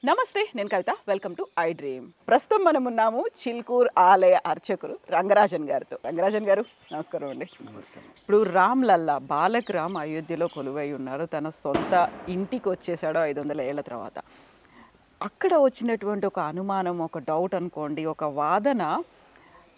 నమస్తే, నేను Kavitha. Welcome to iDream. ప్రస్తుతం మనం ఉన్నాము చిల్కూర్ ఆలయ అర్చకులు రంగరాజన్ గారితో. రంగరాజన్ గారు నమస్కారం అండి. ఇప్పుడు రామ్ లల్లా బాలక్ రామ్ అయోధ్యలో కొలువై ఉన్నారు. తన సొంత ఇంటికి వచ్చేసాడు 500 ఏళ్ల తర్వాత. అక్కడ వచ్చినటువంటి ఒక అనుమానం, ఒక డౌట్ అనుకోండి, ఒక వాదన,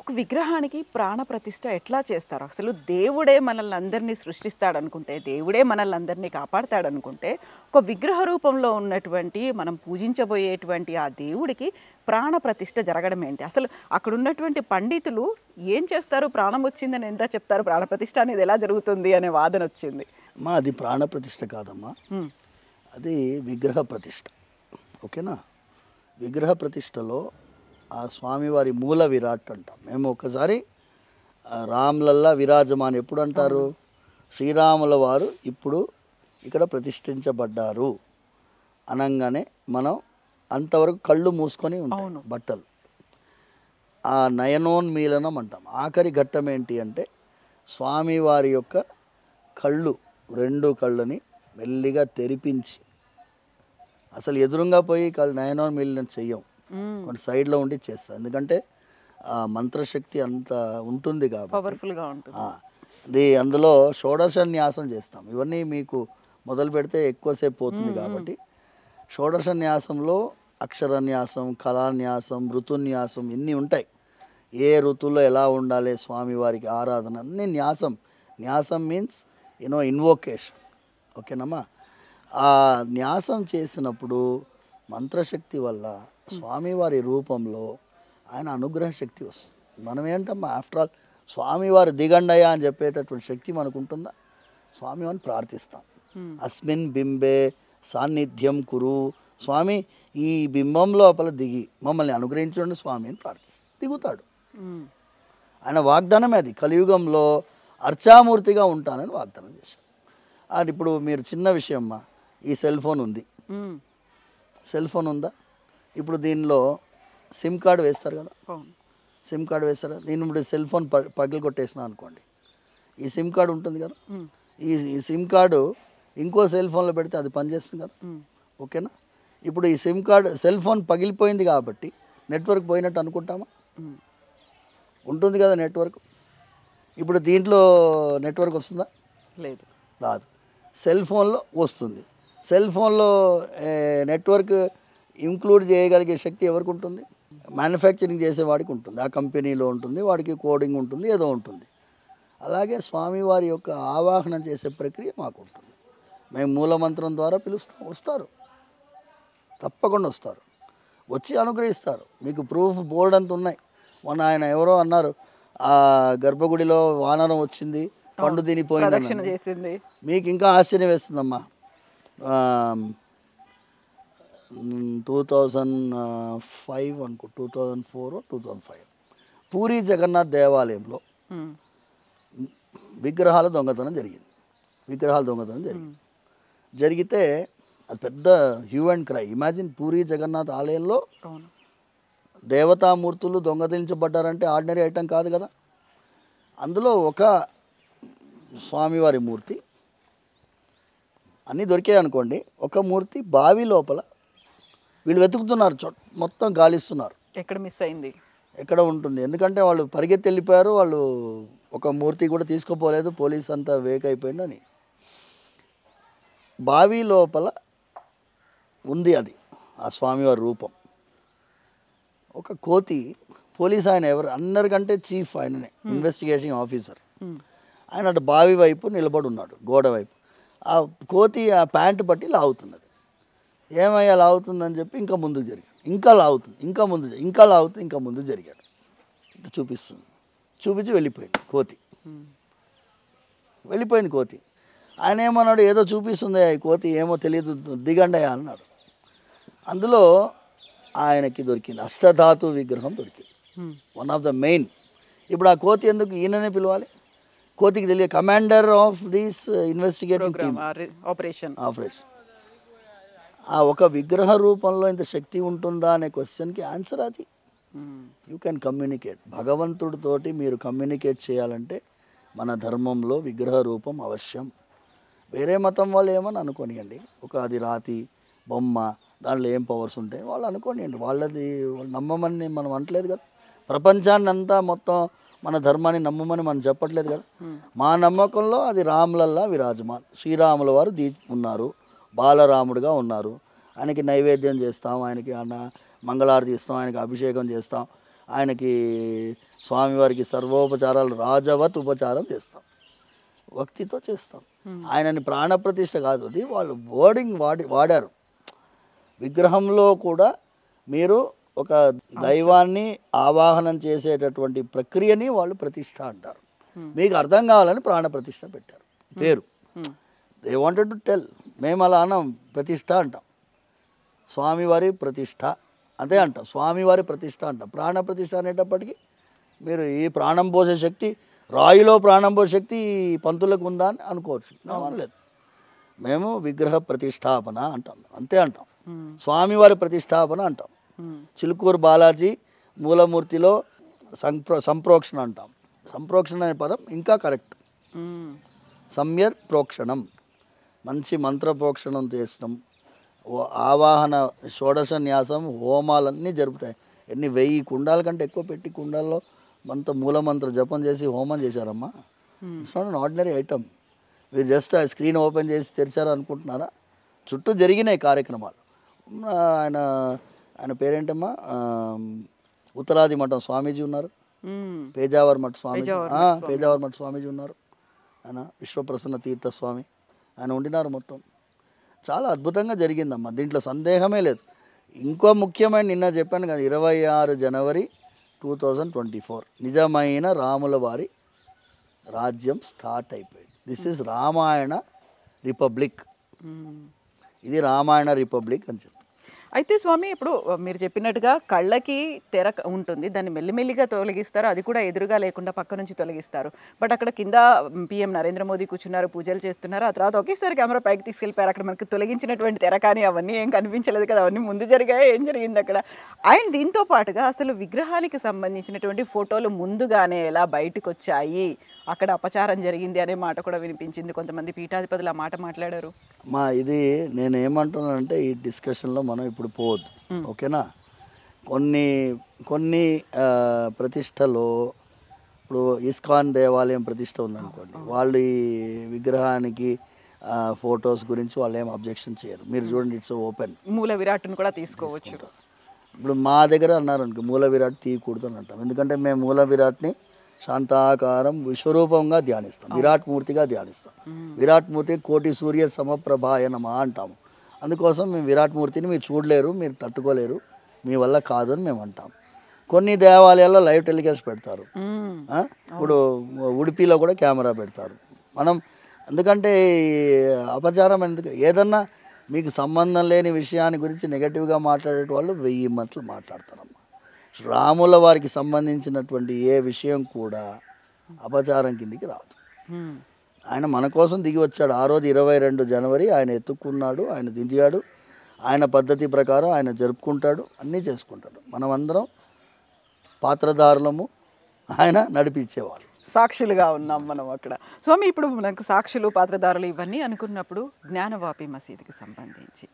ఒక విగ్రహానికి ప్రాణప్రతిష్ఠ ఎట్లా చేస్తారు? అసలు దేవుడే మనల్ని అందరినీ సృష్టిస్తాడనుకుంటే, దేవుడే మనల్ని అందరినీ కాపాడతాడనుకుంటే, ఒక విగ్రహ రూపంలో ఉన్నటువంటి మనం పూజించబోయేటువంటి ఆ దేవుడికి ప్రాణప్రతిష్ఠ జరగడం ఏంటి? అసలు అక్కడ ఉన్నటువంటి పండితులు ఏం చేస్తారు? ప్రాణం వచ్చిందని ఎంత చెప్తారు? ప్రాణప్రతిష్ఠ అనేది ఎలా జరుగుతుంది అనే వాదన వచ్చింది. అమ్మా, అది ప్రాణప్రతిష్ఠ కాదమ్మా, అది విగ్రహ ప్రతిష్ఠ. ఓకేనా? విగ్రహ ప్రతిష్టలో ఆ స్వామివారి మూల విరాట్ అంటాం మేము. ఒకసారి రామ్లల్లా విరాజమాన్ ఎప్పుడు అంటారు? శ్రీరాముల వారు ఇప్పుడు ఇక్కడ ప్రతిష్ఠించబడ్డారు అనగానే మనం అంతవరకు కళ్ళు మూసుకొని ఉంటాం బట్టలు. ఆ నయనోన్మీలనం అంటాం. ఆఖరి ఘట్టం ఏంటి అంటే స్వామివారి యొక్క కళ్ళు, రెండు కళ్ళని మెల్లిగా తెరిపించి, అసలు ఎదురుగా పోయి నయనోన్మీలనం చెయ్యం, కొన్ని సైడ్లో ఉండి చేస్తాం. ఎందుకంటే ఆ మంత్రశక్తి అంత ఉంటుంది కాబట్టి పవర్ఫుల్గా ఉంటుంది. అది అందులో షోడశన్యాసం చేస్తాం. ఇవన్నీ మీకు మొదలు పెడితే ఎక్కువసేపు పోతుంది కాబట్టి షోడశన్యాసంలో అక్షరన్యాసం, కళాన్యాసం, ఋతున్యాసం ఇన్ని ఉంటాయి. ఏ ఋతువులో ఎలా ఉండాలి స్వామివారికి ఆరాధన అన్ని న్యాసం. న్యాసం మీన్స్ ఇన్వోకేషన్. ఓకేనమ్మా? ఆ న్యాసం చేసినప్పుడు మంత్రశక్తి వల్ల స్వామివారి రూపంలో ఆయన అనుగ్రహ శక్తి వస్తుంది. మనం ఏంటమ్మా, ఆఫ్టర్ ఆల్ స్వామివారి దిగండయ్య అని చెప్పేటటువంటి శక్తి మనకు ఉంటుందా? స్వామివారిని ప్రార్థిస్తాం. అస్మిన్ బింబే సాన్నిధ్యం కురు, స్వామి ఈ బింబం లోపల దిగి మమ్మల్ని అనుగ్రహించండి స్వామి అని ప్రార్థిస్తాం. దిగుతాడు. ఆయన వాగ్దానమే అది. కలియుగంలో అర్చామూర్తిగా ఉంటానని వాగ్దానం చేశాడు. అది ఇప్పుడు మీరు చిన్న విషయం అమ్మా, ఈ సెల్ ఫోన్ ఉంది. సెల్ ఫోన్ ఉందా? ఇప్పుడు దీనిలో సిమ్ కార్డు వేస్తారు కదా, సిమ్ కార్డు వేస్తారా? దీని ఇప్పుడు సెల్ ఫోన్ పగిలి కొట్టేసిన అనుకోండి, ఈ సిమ్ కార్డు ఉంటుంది కదా, ఈ సిమ్ కార్డు ఇంకో సెల్ ఫోన్లో పెడితే అది పనిచేస్తుంది కదా. ఓకేనా? ఇప్పుడు ఈ సిమ్ కార్డు, సెల్ ఫోన్ పగిలిపోయింది కాబట్టి నెట్వర్క్ పోయినట్టు అనుకుంటామా? ఉంటుంది కదా నెట్వర్క్. ఇప్పుడు దీంట్లో నెట్వర్క్ వస్తుందా? లేదు, రాదు. సెల్ ఫోన్లో వస్తుంది. సెల్ ఫోన్లో నెట్వర్క్ ఇంక్లూడ్ చేయగలిగే శక్తి ఎవరికి ఉంటుంది? మ్యానుఫ్యాక్చరింగ్ చేసేవాడికి ఉంటుంది. ఆ కంపెనీలో ఉంటుంది, వాడికి కోడింగ్ ఉంటుంది, ఏదో ఉంటుంది. అలాగే స్వామివారి యొక్క ఆవాహన చేసే ప్రక్రియ మాకు ఉంటుంది. మేము మూలమంత్రం ద్వారా పిలుస్తాం. వస్తారు, తప్పకుండా వస్తారు, వచ్చి అనుగ్రహిస్తారు. మీకు ప్రూఫ్ బోర్డు అంత ఉన్నాయి. మొన్న ఆయన ఎవరో అన్నారు, ఆ గర్భగుడిలో వానరం వచ్చింది, పండు తినిపోయింది. మీకు ఇంకా ఆశ్చర్యం వేస్తుందమ్మా. 2005 అనుకో, 2004 2005 పూరి జగన్నాథ్ దేవాలయంలో విగ్రహాల దొంగతనం జరిగింది. జరిగితే అది పెద్ద hue and cry. Imagine, Puri Jagannath ఆలయంలో దేవతామూర్తులు దొంగతనించబడ్డారంటే ఆర్డినరీ ఐటమ్ కాదు కదా. అందులో ఒక స్వామివారి మూర్తి, అన్నీ దొరికాయి అనుకోండి, ఒక మూర్తి బావి లోపల వీళ్ళు వెతుకుతున్నారు, మొత్తం గాలిస్తున్నారు. ఎక్కడ మిస్ అయింది, ఎక్కడ ఉంటుంది? ఎందుకంటే వాళ్ళు పరిగెత్తి వెళ్ళిపోయారు, వాళ్ళు ఒక మూర్తి కూడా తీసుకుపోలేదు, పోలీస్ అంతా వేక్ అయిపోయిందని. బావి లోపల ఉంది అది, ఆ స్వామివారి రూపం. ఒక కోతి, పోలీస్ ఆయన ఎవరు అందరికంటే చీఫ్ ఆయననే, ఇన్వెస్టిగేషన్ ఆఫీసర్. ఆయన అటు బావి వైపు నిలబడి ఉన్నాడు, గోడ వైపు. ఆ కోతి ఆ ప్యాంటు పట్టి లాగుతున్నది. ఏమయ్యా లాగుతుందని చెప్పి ఇంకా ముందుకు జరిగాడు, ఇంకా లాగుతుంది, ఇంకా ముందు, ఇంకా లాగుతుంది, ఇంకా ముందు జరిగాడు. చూపిస్తుంది, చూపించి వెళ్ళిపోయింది కోతి. ఆయన ఏమన్నాడు, ఏదో చూపిస్తుంది ఈ కోతి, ఏమో తెలియదు, దిగండి అన్నాడు. అందులో ఆయనకి దొరికింది అష్టధాతు విగ్రహం దొరికింది, వన్ ఆఫ్ ద మెయిన్. ఇప్పుడు ఆ కోతి ఎందుకు ఈయననే పిలవాలి? కోతికి తెలియదు, commander of this investigating team operation. ఆ ఒక విగ్రహ రూపంలో ఇంత శక్తి ఉంటుందా అనే క్వశ్చన్కి ఆన్సర్ అది. You can communicate. భగవంతుడితోటి మీరు కమ్యూనికేట్ చేయాలంటే మన ధర్మంలో విగ్రహ రూపం అవశ్యం. వేరే మతం వాళ్ళు ఏమని అనుకోనియండి, ఒక అది రాతి, బొమ్మ, దాంట్లో ఏం పవర్స్ ఉంటాయి వాళ్ళు అనుకోనియండి. వాళ్ళది వాళ్ళు నమ్మమని మనం అనట్లేదు కదా. ప్రపంచాన్ని అంతా మొత్తం మన ధర్మాన్ని నమ్మమని మనం చెప్పట్లేదు కదా. మా నమ్మకంలో అది రాములల్లా విరాజమాన్. శ్రీరాముల వారు ఉన్నారు, బాలరాముడుగా ఉన్నారు. ఆయనకి నైవేద్యం చేస్తాం, ఆయనకి మంగళారతి ఇస్తాం, ఆయనకి అభిషేకం చేస్తాం, ఆయనకి స్వామివారికి సర్వోపచారాలు రాజవత్ ఉపచారం చేస్తాం, భక్తితో చేస్తాం. ఆయనని ప్రాణప్రతిష్ఠ కాదు, అది వాళ్ళు వర్డింగ్ వాడారు. విగ్రహంలో కూడా మీరు ఒక దైవాన్ని ఆవాహనం చేసేటటువంటి ప్రక్రియని వాళ్ళు ప్రతిష్ఠ అంటారు. మీకు అర్థం కావాలని ప్రాణప్రతిష్ఠ పెట్టారు పేరు. They wanted to tell. మేము అలా అన్నాం, ప్రతిష్ఠ అంటాం, స్వామివారి ప్రతిష్ఠ అంతే అంటాం, స్వామివారి ప్రతిష్ఠ అంటాం. ప్రాణప్రతిష్ఠ అనేటప్పటికీ మీరు ఈ ప్రాణం పోసే శక్తి, రాయిలో ప్రాణం పోసే శక్తి పంతులకు ఉందా అని అనుకోవచ్చు. అనలేదు. మేము విగ్రహ ప్రతిష్టాపన అంటాం, అంతే అంటాం. స్వామివారి ప్రతిష్టాపన అంటాం. చిలుకూరు బాలాజీ మూలమూర్తిలో సంప్రోక్షణ అంటాం. సంప్రోక్షణ అనే పదం ఇంకా కరెక్ట్. సమ్యక్ ప్రోక్షణం, మంచి మంత్ర ప్రోక్షణం చేస్తాం. ఆవాహన, షోడశ న్యాసం, హోమాలన్నీ జరుపుతాయి. 1000 కుండాల కంటే ఎక్కువ పెట్టి కుండాల్లో మూలమంత్ర జపం చేసి హోమం చేశారమ్మా. It's not an ordinary item. మీరు జస్ట్ ఆ స్క్రీన్ ఓపెన్ చేసి తెరిచారు అనుకుంటున్నారా? చుట్టూ జరిగినాయి కార్యక్రమాలు. ఆయన పేరేంటమ్మా, ఉత్తరాది మఠం స్వామీజీ ఉన్నారు, పేజావర్ మఠ స్వామీజీ, పేజావర్ మఠ స్వామీజీ ఉన్నారు, ఆయన విశ్వప్రసన్న తీర్థ స్వామి, ఆయన ఉండినారు. మొత్తం చాలా అద్భుతంగా జరిగిందమ్మా, దీంట్లో సందేహమే లేదు. ఇంకో ముఖ్యమైన నిన్న చెప్పాను కదా, 26 జనవరి 2024 నిజమైన రాముల వారి రాజ్యం స్టార్ట్ అయిపోయింది. This is Ramayana republic. ఇది రామాయణ రిపబ్లిక్ అని చెప్పి. అయితే స్వామి, ఇప్పుడు మీరు చెప్పినట్టుగా కళ్ళకి తెర ఉంటుంది, దాన్ని మెల్లిమెల్లిగా తొలగిస్తారు, అది కూడా ఎదురుగా లేకుండా పక్క నుంచి తొలగిస్తారు. బట్ అక్కడ కింద PM నరేంద్ర మోదీ కూర్చున్నారు, పూజలు చేస్తున్నారు. ఆ తర్వాత ఒకేసారి కెమెరా పైకి తీసుకెళ్ళిపోయారు. అక్కడ మనకి తొలగించినటువంటి తెర కానీ అవన్నీ ఏం కనిపించలేదు కదా, అవన్నీ ముందు జరిగాయి, ఏం జరిగింది అక్కడ. అండ్ దీంతో పాటుగా అసలు విగ్రహానికి సంబంధించినటువంటి ఫోటోలు ముందుగానే ఎలా బయటకు వచ్చాయి, అక్కడ అపచారం జరిగింది అనే మాట కూడా వినిపించింది. కొంతమంది పీఠాధిపతులు ఆ మాట మాట్లాడారు. ఇది నేను ఏమంటున్నానంటే, ఈ డిస్కషన్లో మనం ఇప్పుడు పోవద్దు, ఓకేనా. కొన్ని ప్రతిష్టలో, ఇప్పుడు ఇస్కాన్ దేవాలయం ప్రతిష్ట ఉందనుకోండి, వాళ్ళు ఈ విగ్రహానికి ఫొటోస్ గురించి వాళ్ళు ఏం అబ్జెక్షన్ చేయరు. మీరు చూడండి, ఇట్స్ ఓపెన్. మూల విరాట్ను కూడా తీసుకోవచ్చు. ఇప్పుడు మా దగ్గర అన్నారు అనుకో, మూల విరాట్ తీయకూడదు అని అంటాం. ఎందుకంటే మేము మూల విరాట్ని శాంతాకారం విశ్వరూపంగా ధ్యానిస్తాం, విరాట్ మూర్తిగా ధ్యానిస్తాం. విరాట్ మూర్తి కోటి సూర్య సమప్రభాయ నమః అంటాము. అందుకోసం మేము విరాట్ మూర్తిని మీరు చూడలేరు, మీరు తట్టుకోలేరు, మీ వల్ల కాదు అని మేము అంటాం. కొన్ని దేవాలయాల్లో లైవ్ టెలికాస్ట్ పెడతారు. ఇప్పుడు ఉడిపిలో కూడా కెమెరా పెడతారు. మనం ఎందుకంటే అపచారం ఎందుకు, ఏదన్నా మీకు సంబంధం లేని విషయాన్ని గురించి నెగటివ్గా మాట్లాడే వాళ్ళు 1000 మాటలు మాట్లాడతారమ్మా. రాముల వారికి సంబంధించినటువంటి ఏ విషయం కూడా అపచారం కిందికి రాదు. ఆయన మన కోసం దిగి వచ్చాడు. ఆ రోజు 22 జనవరి ఆయన ఎత్తుక్కున్నాడు, ఆయన దిగాడు, ఆయన పద్ధతి ప్రకారం ఆయన జరుపుకుంటాడు, అన్నీ చేసుకుంటాడు. మనమందరం పాత్రధారులము, ఆయన నడిపించేవాళ్ళు, సాక్షులుగా ఉన్నాం మనం అక్కడ. స్వామి, ఇప్పుడు మనకు సాక్షులు, పాత్రధారులు ఇవన్నీ అనుకున్నప్పుడు జ్ఞానవాపి మసీదుకి సంబంధించి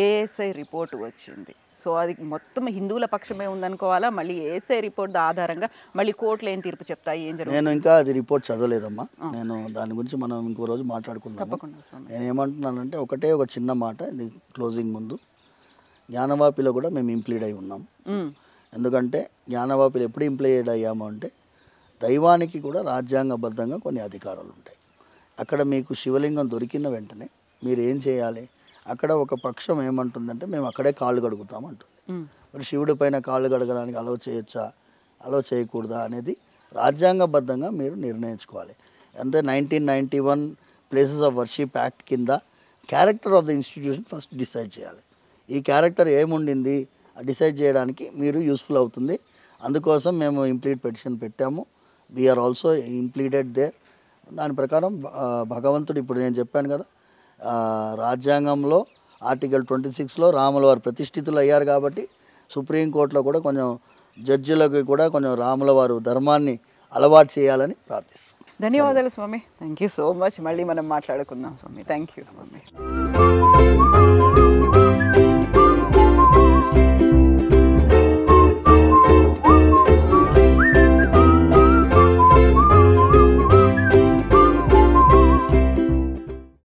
ఏఎస్ఐ రిపోర్టు వచ్చింది. సో అది మొత్తం హిందువుల పక్షమే ఉందనుకోవాలా? మళ్ళీ ఏఎస్ఐ రిపోర్ట్ ఆధారంగా మళ్ళీ కోర్టులు ఏం తీర్పు చెప్తాయి, ఏం జరుగుతుంది? నేను ఇంకా అది రిపోర్ట్ చదవలేదమ్మా. నేను దాని గురించి మనం ఇంకో రోజు మాట్లాడుకుందాం. నేను ఏమంటున్నానంటే ఒక చిన్న మాట, ఇది క్లోజింగ్ ముందు. జ్ఞానవాపిలో కూడా మేము ఇంప్లీడ్ అయి ఉన్నాం. ఎందుకంటే జ్ఞానవాపిలో ఎప్పుడు ఇంప్లీడ్ అయ్యాము అంటే, దైవానికి కూడా రాజ్యాంగబద్ధంగా కొన్ని అధికారాలు ఉంటాయి. అక్కడ మీకు శివలింగం దొరికిన వెంటనే మీరు ఏం చేయాలి, అక్కడ ఒక పక్షం ఏమంటుందంటే మేము అక్కడే కాళ్ళు కడుగుతాం అంటుంది. మరి శివుడి పైన కాళ్ళు కడగడానికి అలౌ చేయొచ్చా, అలౌ చేయకూడదా అనేది రాజ్యాంగబద్ధంగా మీరు నిర్ణయించుకోవాలి. అంటే 1991 ప్లేసెస్ ఆఫ్ వర్షిప్ యాక్ట్ కింద character of the institution first decide చేయాలి. ఈ క్యారెక్టర్ ఏముండింది డిసైడ్ చేయడానికి మీరు యూస్ఫుల్ అవుతుంది. అందుకోసం మేము ఇంప్లీట్ పిటిషన్ పెట్టాము. We're also impleaded there. దాని ప్రకారం భగవంతుడు, ఇప్పుడు నేను చెప్పాను కదా, రాజ్యాంగంలో ఆర్టికల్ 26లో రాముల వారు ప్రతిష్ఠితులు అయ్యారు కాబట్టి సుప్రీంకోర్టులో కూడా కొంచెం జడ్జిలకు కూడా కొంచెం రాముల వారు ధర్మాన్ని అలవాటు చేయాలని ప్రార్థిస్తాం. ధన్యవాదాలు స్వామి. Thank you so much. మళ్ళీ మనం మాట్లాడుకుందాం స్వామి. Thank you Swamy.